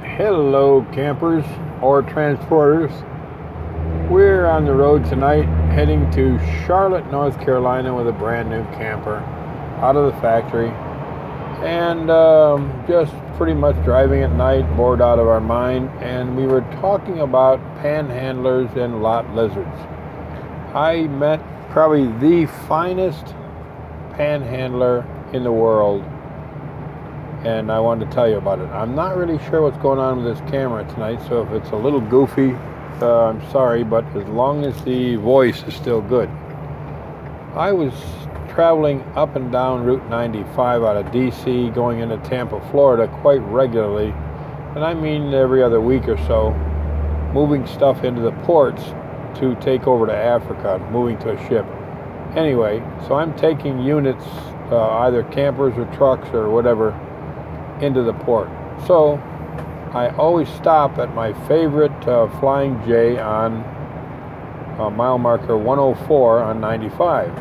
Hello, campers or transporters. We're on the road tonight heading to Charlotte, North Carolina with a brand new camper out of the factory. And just pretty much driving at night, bored out of our mind. And we were talking about panhandlers and lot lizards. I met probably the finest panhandler in the world, and I wanted to tell you about it. I'm not really sure what's going on with this camera tonight, so if it's a little goofy, I'm sorry, but as long as the voice is still good. I was traveling up and down Route 95 out of DC going into Tampa, Florida quite regularly, and I mean every other week or so, moving stuff into the ports to take over to Africa, moving to a ship. Anyway, so I'm taking units, either campers or trucks or whatever, into the port. So I always stop at my favorite Flying J on mile marker 104 on 95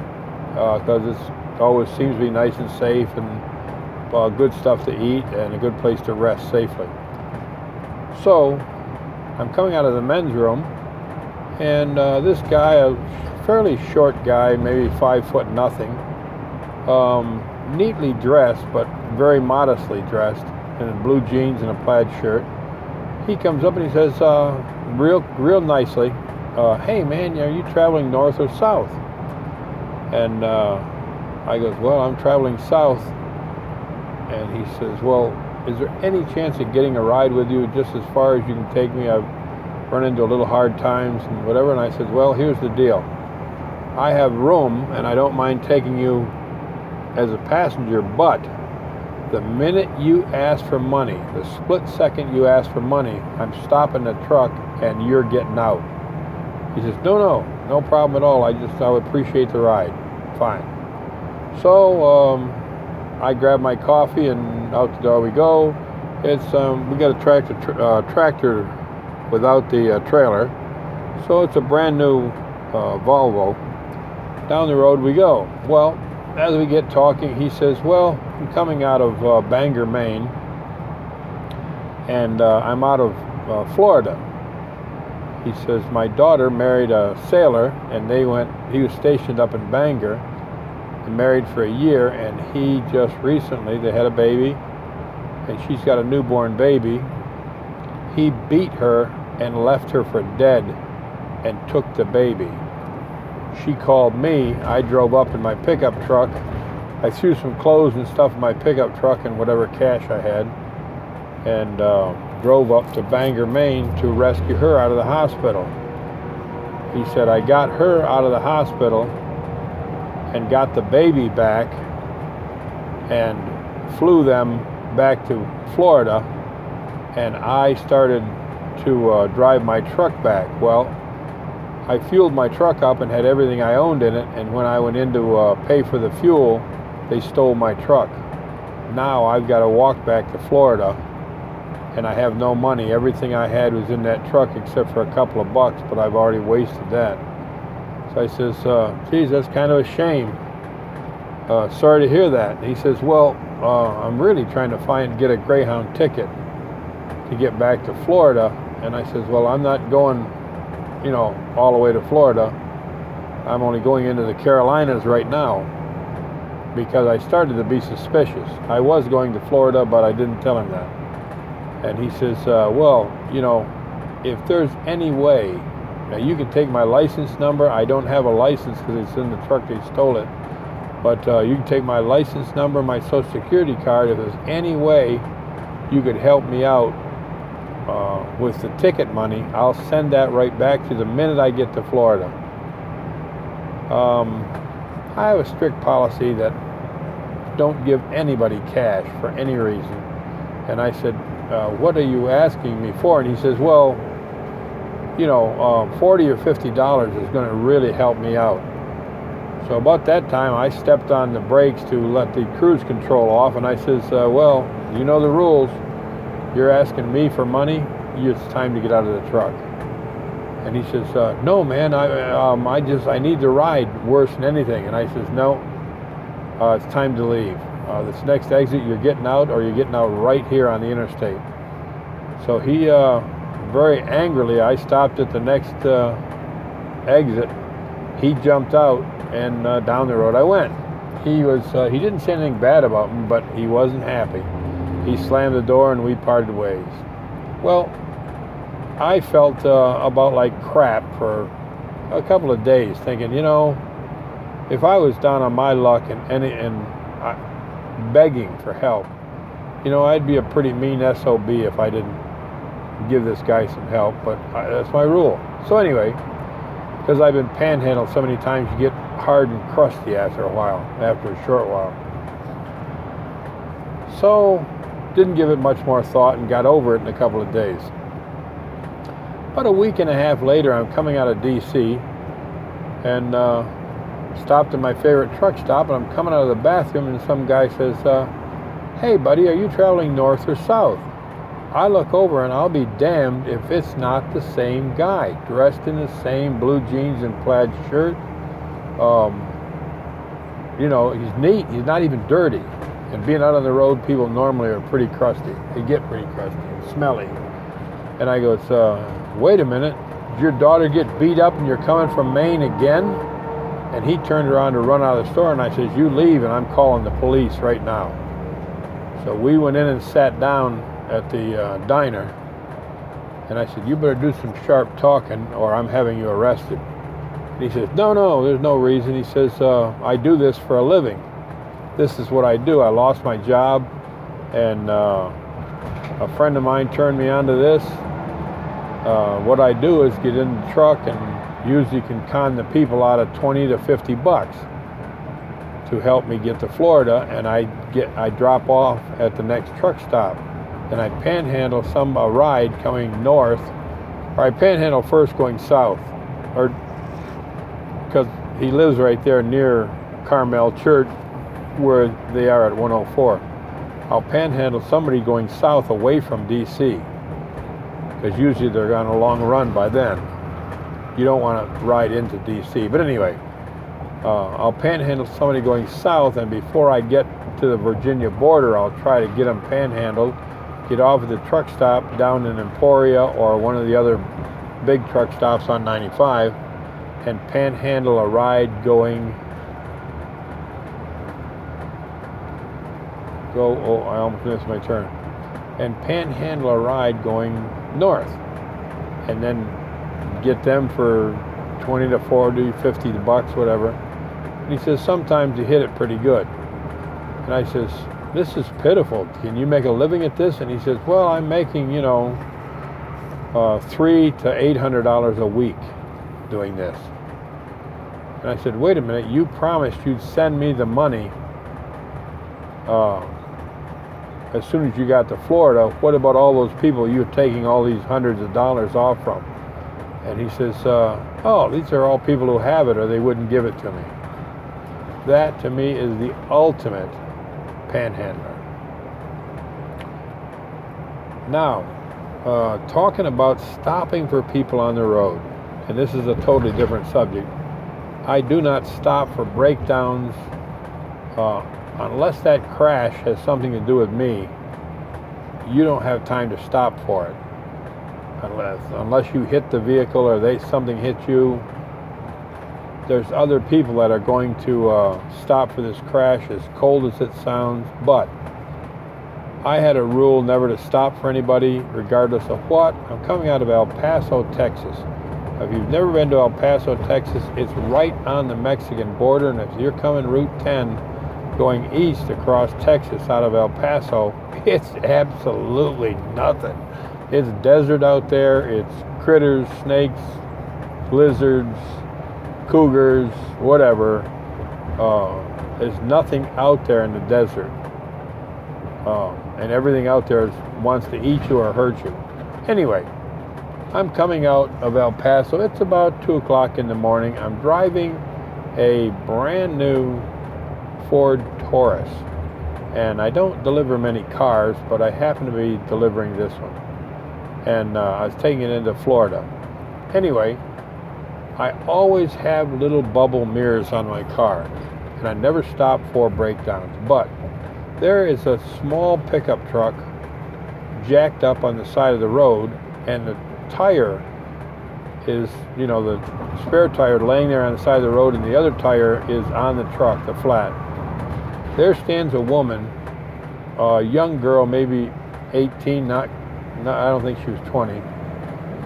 because it always seems to be nice and safe and good stuff to eat and a good place to rest safely. So I'm coming out of the men's room, and this guy, a fairly short guy, maybe 5 foot nothing, neatly dressed but very modestly dressed in blue jeans and a plaid shirt. He comes up and he says real nicely, hey man, are you traveling north or south? And I goes, well, I'm traveling south. And he says, well, is there any chance of getting a ride with you just as far as you can take me? I've run into a little hard times and whatever. And I said, well, here's the deal. I have room and I don't mind taking you as a passenger, but the minute you ask for money, the split second you ask for money, I'm stopping the truck and you're getting out. He says, no problem at all. I would appreciate the ride. Fine. So I grab my coffee and out the door we go. It's we got a tractor without the trailer, so it's a brand new Volvo. Down the road we go. Well, as we get talking, he says, well, I'm coming out of Bangor, Maine, and I'm out of Florida. He says, my daughter married a sailor, and he was stationed up in Bangor and married for a year, and he just recently, they had a baby, and she's got a newborn baby. He beat her and left her for dead and took the baby. She called me. I drove up in my pickup truck. I threw some clothes and stuff in my pickup truck and whatever cash I had, and drove up to Bangor, Maine to rescue her out of the hospital. He said, I got her out of the hospital and got the baby back and flew them back to Florida, and I started to drive my truck back. Well, I fueled my truck up and had everything I owned in it, and when I went in to pay for the fuel, they stole my truck. Now I've got to walk back to Florida, and I have no money. Everything I had was in that truck except for a couple of bucks, but I've already wasted that. So I says, geez, that's kind of a shame. Sorry to hear that. And he says, well, I'm really trying to get a Greyhound ticket to get back to Florida. And I says, well, I'm not going all the way to Florida. I'm only going into the Carolinas right now because I started to be suspicious. I was going to Florida, but I didn't tell him that. And he says, well, if there's any way, now you can take my license number. I don't have a license because it's in the truck, they stole it. But you can take my license number, my social security card. If there's any way you could help me out with the ticket money, I'll send that right back to you the minute I get to Florida. I have a strict policy that don't give anybody cash for any reason. And I said, what are you asking me for? And he says, well, $40 or $50 is going to really help me out. So about that time, I stepped on the brakes to let the cruise control off, and I says, well, you know the rules. You're asking me for money, it's time to get out of the truck. And he says, no, man, I need the ride worse than anything. And I says, no, it's time to leave. This next exit, you're getting out, or you're getting out right here on the interstate. So he, very angrily, I stopped at the next exit. He jumped out, and down the road I went. He didn't say anything bad about me, but he wasn't happy. He slammed the door and we parted ways. Well, I felt about like crap for a couple of days, thinking, if I was down on my luck and begging for help, I'd be a pretty mean SOB if I didn't give this guy some help, but that's my rule. So anyway, because I've been panhandled so many times, you get hard and crusty after a short while. So, didn't give it much more thought and got over it in a couple of days. About a week and a half later, I'm coming out of D.C. and stopped at my favorite truck stop, and I'm coming out of the bathroom, and some guy says, "Hey, buddy, are you traveling north or south?" I look over, and I'll be damned if it's not the same guy, dressed in the same blue jeans and plaid shirt. He's neat. He's not even dirty. And being out on the road, people normally are pretty crusty. They get pretty crusty and smelly. And I go, wait a minute. Did your daughter get beat up and you're coming from Maine again? And he turned around to run out of the store, and I says, you leave, and I'm calling the police right now. So we went in and sat down at the diner, and I said, you better do some sharp talking or I'm having you arrested. And he says, no, there's no reason. He says, I do this for a living. This is what I do. I lost my job, and a friend of mine turned me onto this. What I do is get in the truck and usually can con the people out of 20 to 50 bucks to help me get to Florida, and I drop off at the next truck stop. And I panhandle a ride coming north, or I panhandle first going south, or because he lives right there near Carmel Church where they are at 104. I'll panhandle somebody going south away from D.C. because usually they're on a long run by then. You don't want to ride into D.C. But anyway, I'll panhandle somebody going south, and before I get to the Virginia border, I'll try to get them panhandled, get off at the truck stop down in Emporia or one of the other big truck stops on 95, and panhandle a ride I almost missed my turn. And panhandle a ride going north, and then get them for 20 to 40, 50 bucks, whatever. And he says, sometimes you hit it pretty good. And I says, this is pitiful. Can you make a living at this? And he says, well, I'm making, $300 to $800 a week doing this. And I said, wait a minute, you promised you'd send me the money as soon as you got to Florida. What about all those people you're taking all these hundreds of dollars off from? And he says, these are all people who have it, or they wouldn't give it to me. That, to me, is the ultimate panhandler. Now, talking about stopping for people on the road, and this is a totally different subject. I do not stop for breakdowns unless that crash has something to do with me. You don't have time to stop for it unless you hit the vehicle or something hit you. There's other people that are going to stop for this crash, as cold as it sounds. But I had a rule never to stop for anybody, regardless of what. I'm coming out of El Paso, Texas. If you've never been to El Paso, Texas, it's right on the Mexican border, and if you're coming Route 10 going east across Texas out of El Paso, it's absolutely nothing. It's desert out there. It's critters, snakes, lizards, cougars, whatever. There's nothing out there in the desert. And everything out there wants to eat you or hurt you. Anyway, I'm coming out of El Paso. It's about 2 o'clock in the morning. I'm driving a brand new Ford Taurus. And I don't deliver many cars, but I happen to be delivering this one. And I was taking it into Florida. Anyway, I always have little bubble mirrors on my car, and I never stop for breakdowns. But there is a small pickup truck jacked up on the side of the road, and the tire is, the spare tire laying there on the side of the road, and the other tire is on the truck, the flat. There stands a woman, a young girl, maybe 18, I don't think she was 20.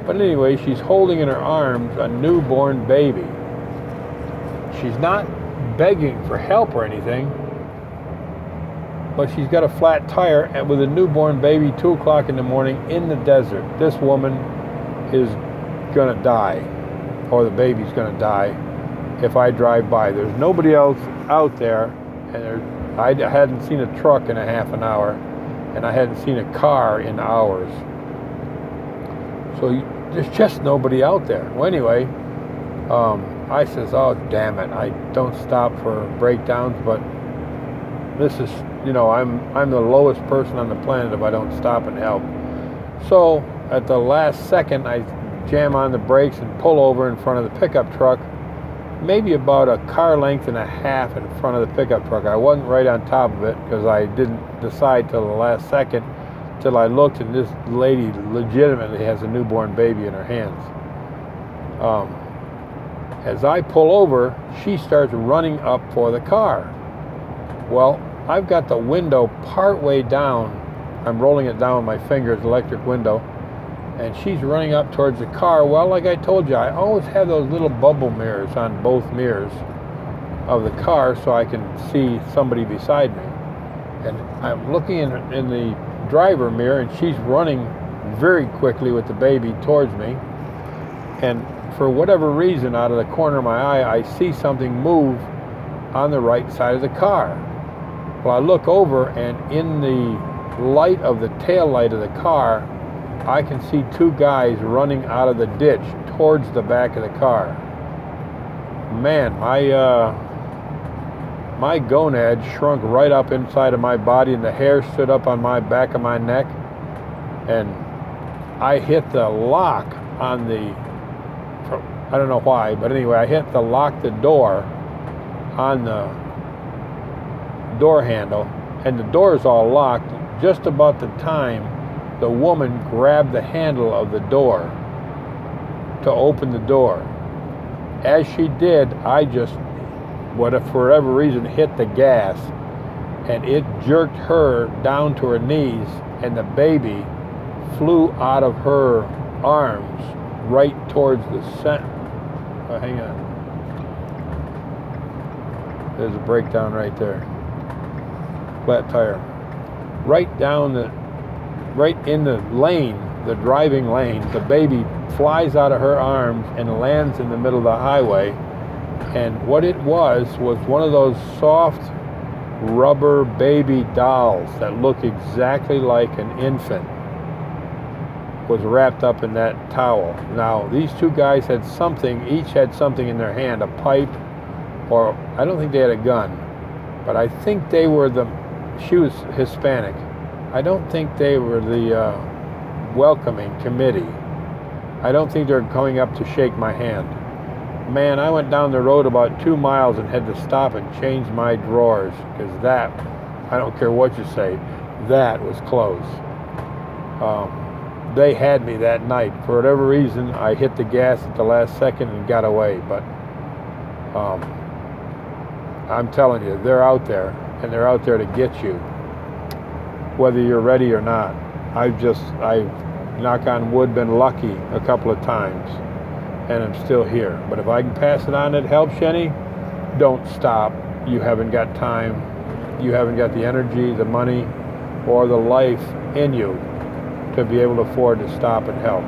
But anyway, she's holding in her arms a newborn baby. She's not begging for help or anything, but she's got a flat tire and with a newborn baby, 2 o'clock in the morning in the desert. This woman is gonna die, or the baby's gonna die if I drive by. There's nobody else out there, and I hadn't seen a truck in a half an hour, and I hadn't seen a car in hours. So there's just nobody out there. Well, anyway, I says, oh, damn it, I don't stop for breakdowns, but this is, I'm the lowest person on the planet if I don't stop and help. So at the last second, I jam on the brakes and pull over in front of the pickup truck, maybe about a car length and a half in front of the pickup truck. I wasn't right on top of it because I didn't decide till the last second, till I looked, and this lady legitimately has a newborn baby in her hands. As I pull over, she starts running up for the car. Well, I've got the window part way down. I'm rolling it down with my fingers, electric window, and she's running up towards the car. Well, like I told you, I always have those little bubble mirrors on both mirrors of the car so I can see somebody beside me. And I'm looking in the driver mirror, and she's running very quickly with the baby towards me. And for whatever reason, out of the corner of my eye, I see something move on the right side of the car. Well, I look over, and in the light of the tail light of the car, I can see 2 guys running out of the ditch towards the back of the car. Man, my gonad shrunk right up inside of my body, and the hair stood up on my back of my neck, and I hit the lock on the, I don't know why, but anyway, I hit the lock the door on the door handle, and the door is all locked. Just about the time the woman grabbed the handle of the door to open the door. As she did, I just, for whatever reason, hit the gas, and it jerked her down to her knees, and the baby flew out of her arms right towards the center. Oh, hang on. There's a breakdown right there. Flat tire. Right in the lane, the driving lane, the baby flies out of her arms and lands in the middle of the highway. And what it was one of those soft rubber baby dolls that look exactly like an infant was wrapped up in that towel. Now, these 2 guys had something, each had something in their hand, a pipe, or I don't think they had a gun, but I think they were she was Hispanic. I don't think they were the welcoming committee. I don't think they're coming up to shake my hand. Man, I went down the road about 2 miles and had to stop and change my drawers, because that, I don't care what you say, that was close. They had me that night. For whatever reason, I hit the gas at the last second and got away. But I'm telling you, they're out there, and they're out there to get you, whether you're ready or not. I've knock on wood, been lucky a couple of times, and I'm still here. But if I can pass it on, it helps you any, don't stop. You haven't got time, you haven't got the energy, the money, or the life in you to be able to afford to stop and help.